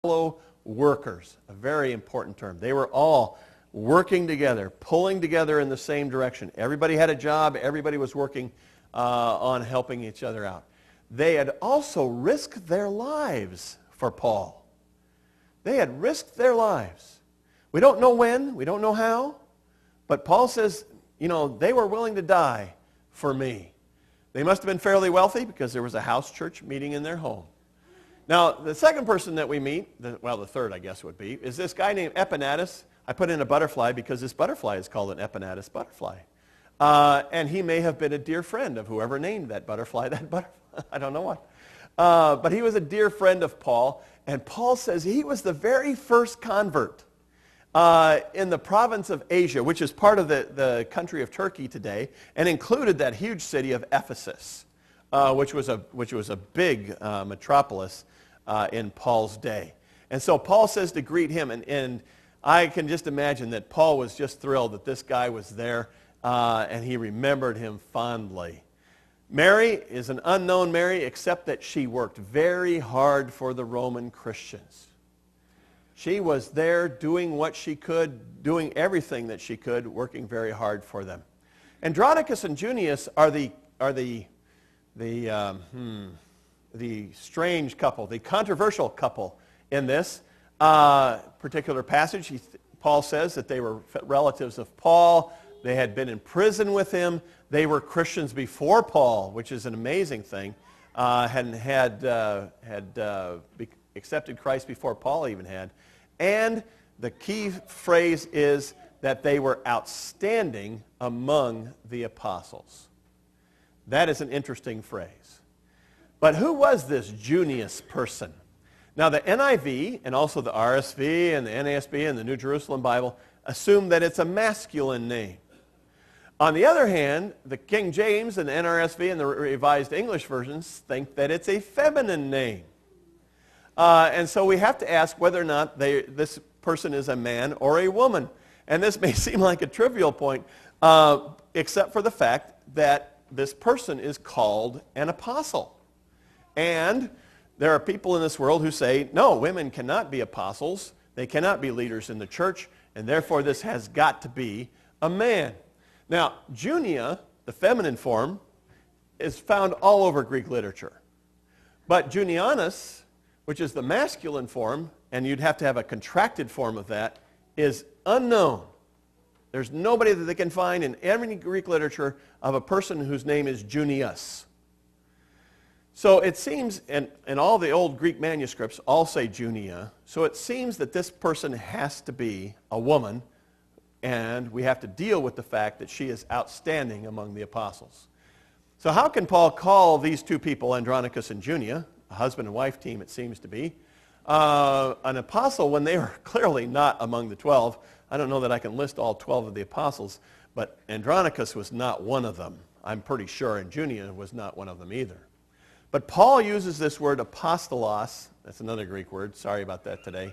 fellow workers, a very important term. They were all working together, pulling together in the same direction. Everybody had a job. Everybody was working on helping each other out. They had also risked their lives for Paul. They had risked their lives. We don't know when. We don't know how. But Paul says, they were willing to die for me. They must have been fairly wealthy because there was a house church meeting in their home. Now, the second person that we meet, the third I guess would be, is this guy named Epaenetus. I put in a butterfly because this butterfly is called an Epaenetus butterfly. And he may have been a dear friend of whoever named that butterfly. I don't know what. But he was a dear friend of Paul. And Paul says he was the very first convert in the province of Asia, which is part of the country of Turkey today, and included that huge city of Ephesus, which was a big metropolis in Paul's day. And so Paul says to greet him, and I can just imagine that Paul was just thrilled that this guy was there, and he remembered him fondly. Mary is an unknown Mary, except that she worked very hard for the Roman Christians. She was there doing what she could, doing everything that she could, working very hard for them. Andronicus and Junius are the strange couple, the controversial couple in this particular passage. Paul says that they were relatives of Paul. They had been in prison with him. They were Christians before Paul, which is an amazing thing. Had accepted Christ before Paul even had. And the key phrase is that they were outstanding among the apostles. That is an interesting phrase. But who was this Junius person? Now the NIV and also the RSV and the NASB and the New Jerusalem Bible assume that it's a masculine name. On the other hand, the King James and the NRSV and the Revised English versions think that it's a feminine name. And so we have to ask whether or not this person is a man or a woman. And this may seem like a trivial point, except for the fact that this person is called an apostle. And there are people in this world who say, no, women cannot be apostles. They cannot be leaders in the church, and therefore this has got to be a man. Now, Junia, the feminine form, is found all over Greek literature. But Junianus, which is the masculine form, and you'd have to have a contracted form of that, is unknown. There's nobody that they can find in any Greek literature of a person whose name is Junius. So it seems, and all the old Greek manuscripts all say Junia, so it seems that this person has to be a woman, and we have to deal with the fact that she is outstanding among the apostles. So how can Paul call these two people, Andronicus and Junia, a husband and wife team it seems to be, an apostle when they were clearly not among the 12? I don't know that I can list all 12 of the apostles, but Andronicus was not one of them, I'm pretty sure, and Junia was not one of them either. But Paul uses this word apostolos, that's another Greek word, sorry about that today,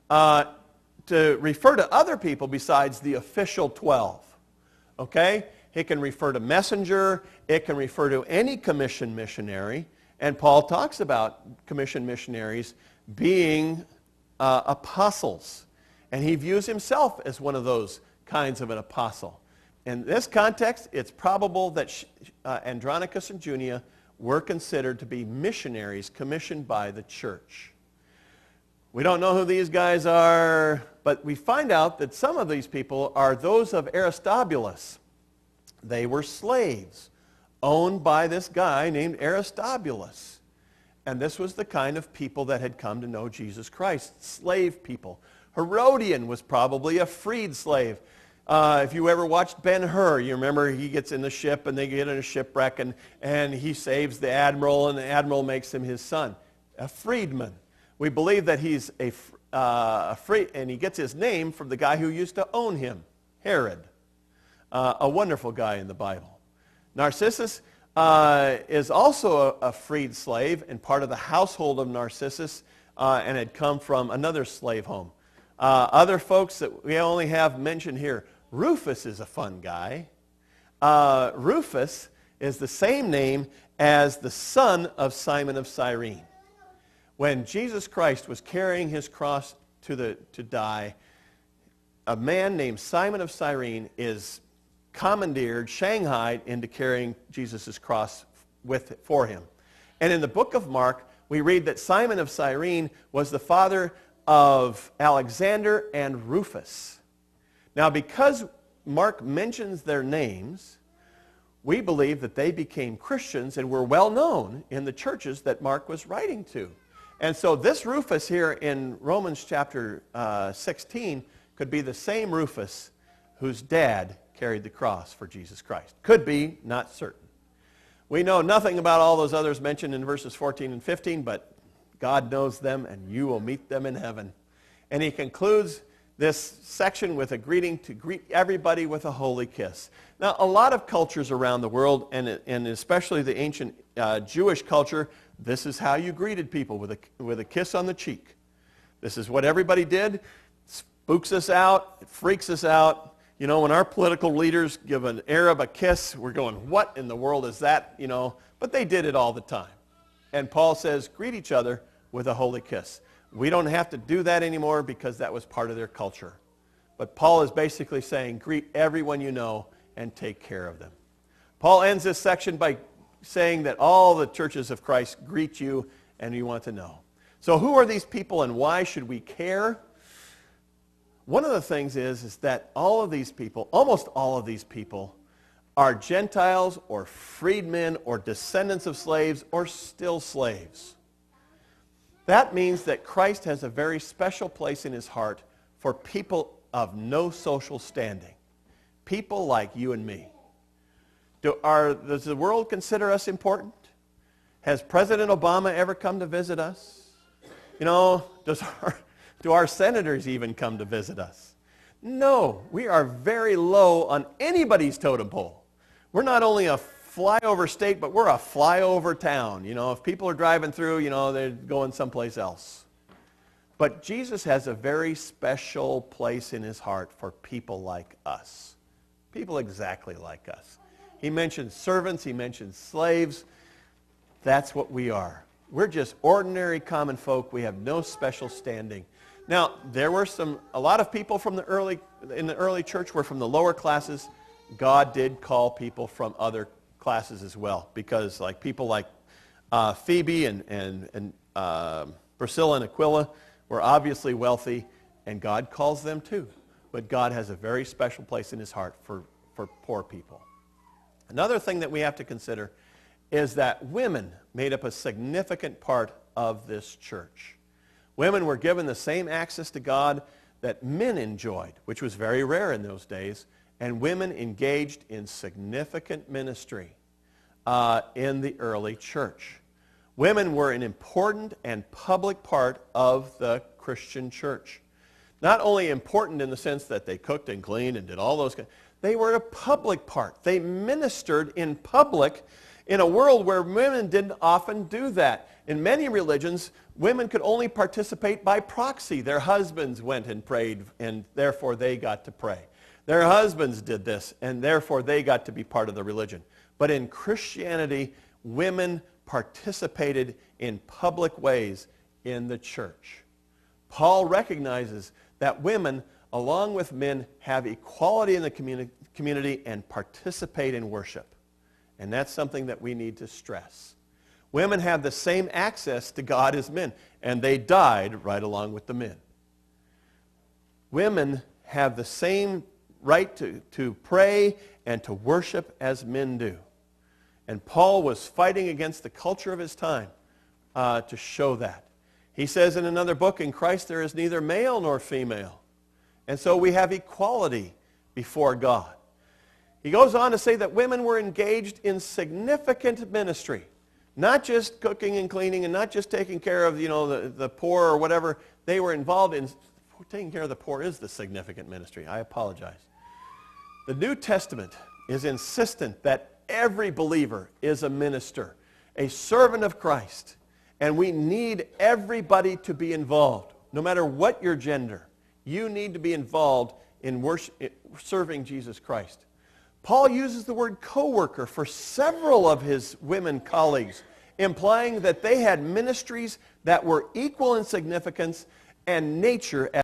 to refer to other people besides the official 12. Okay? It can refer to messenger, it can refer to any commissioned missionary, and Paul talks about commissioned missionaries being apostles. And he views himself as one of those kinds of an apostle. In this context, it's probable that Andronicus and Junia were considered to be missionaries commissioned by the church. We don't know who these guys are, but we find out that some of these people are those of Aristobulus. They were slaves owned by this guy named Aristobulus. And this was the kind of people that had come to know Jesus Christ, slave people. Herodian was probably a freed slave. If you ever watched Ben-Hur, you remember he gets in the ship and they get in a shipwreck and he saves the admiral and the admiral makes him his son, a freedman. We believe that he's a free, and he gets his name from the guy who used to own him, Herod, a wonderful guy in the Bible. Narcissus is also a freed slave and part of the household of Narcissus and had come from another slave home. Other folks that we only have mentioned here, Rufus is a fun guy. Rufus is the same name as the son of Simon of Cyrene. When Jesus Christ was carrying his cross to die, a man named Simon of Cyrene is commandeered, shanghaied into carrying Jesus' cross for him. And in the book of Mark, we read that Simon of Cyrene was the father of Alexander and Rufus. Now, because Mark mentions their names, we believe that they became Christians and were well known in the churches that Mark was writing to. And so this Rufus here in Romans chapter 16 could be the same Rufus whose dad carried the cross for Jesus Christ. Could be, not certain. We know nothing about all those others mentioned in verses 14 and 15, but God knows them, and you will meet them in heaven. And he concludes this section with a greeting to greet everybody with a holy kiss. Now, a lot of cultures around the world, and especially the ancient Jewish culture, this is how you greeted people, with a kiss on the cheek. This is what everybody did. Spooks us out. It freaks us out. You know, when our political leaders give an Arab a kiss, we're going, what in the world is that? You know, but they did it all the time. And Paul says, greet each other with a holy kiss. We don't have to do that anymore because that was part of their culture. But Paul is basically saying, greet everyone you know and take care of them. Paul ends this section by saying that all the churches of Christ greet you and you want to know. So who are these people and why should we care? One of the things is that all of these people, almost all of these people, are Gentiles or freedmen or descendants of slaves or still slaves. That means that Christ has a very special place in his heart for people of no social standing. People like you and me. Does the world consider us important? Has President Obama ever come to visit us? You know, do our senators even come to visit us? No, we are very low on anybody's totem pole. We're not only a flyover state, but we're a flyover town. You know, if people are driving through, you know, they're going someplace else. But Jesus has a very special place in his heart for people like us. People exactly like us. He mentions servants, he mentions slaves. That's what we are. We're just ordinary common folk. We have no special standing. Now, there were a lot of people in the early church were from the lower classes. God did call people from other classes as well, because like people like Phoebe and Priscilla and Aquila were obviously wealthy, and God calls them too. But God has a very special place in his heart for poor people. Another thing that we have to consider is that women made up a significant part of this church. Women were given the same access to God that men enjoyed, which was very rare in those days, and women engaged in significant ministry in the early church. Women were an important and public part of the Christian church. Not only important in the sense that they cooked and cleaned and did all those kinds, they were a public part. They ministered in public in a world where women didn't often do that. In many religions, women could only participate by proxy. Their husbands went and prayed, and therefore they got to pray. Their husbands did this, and therefore they got to be part of the religion. But in Christianity, women participated in public ways in the church. Paul recognizes that women, along with men, have equality in the community and participate in worship. And that's something that we need to stress. Women have the same access to God as men, and they died right along with the men. Women have the same right to pray and to worship as men do. And Paul was fighting against the culture of his time to show that. He says in another book, in Christ there is neither male nor female. And so we have equality before God. He goes on to say that women were engaged in significant ministry. Not just cooking and cleaning and not just taking care of, the poor or whatever. They were involved in taking care of the poor is the significant ministry. I apologize. The New Testament is insistent that every believer is a minister, a servant of Christ. And we need everybody to be involved. No matter what your gender, you need to be involved in serving Jesus Christ. Paul uses the word co-worker for several of his women colleagues implying that they had ministries that were equal in significance and nature as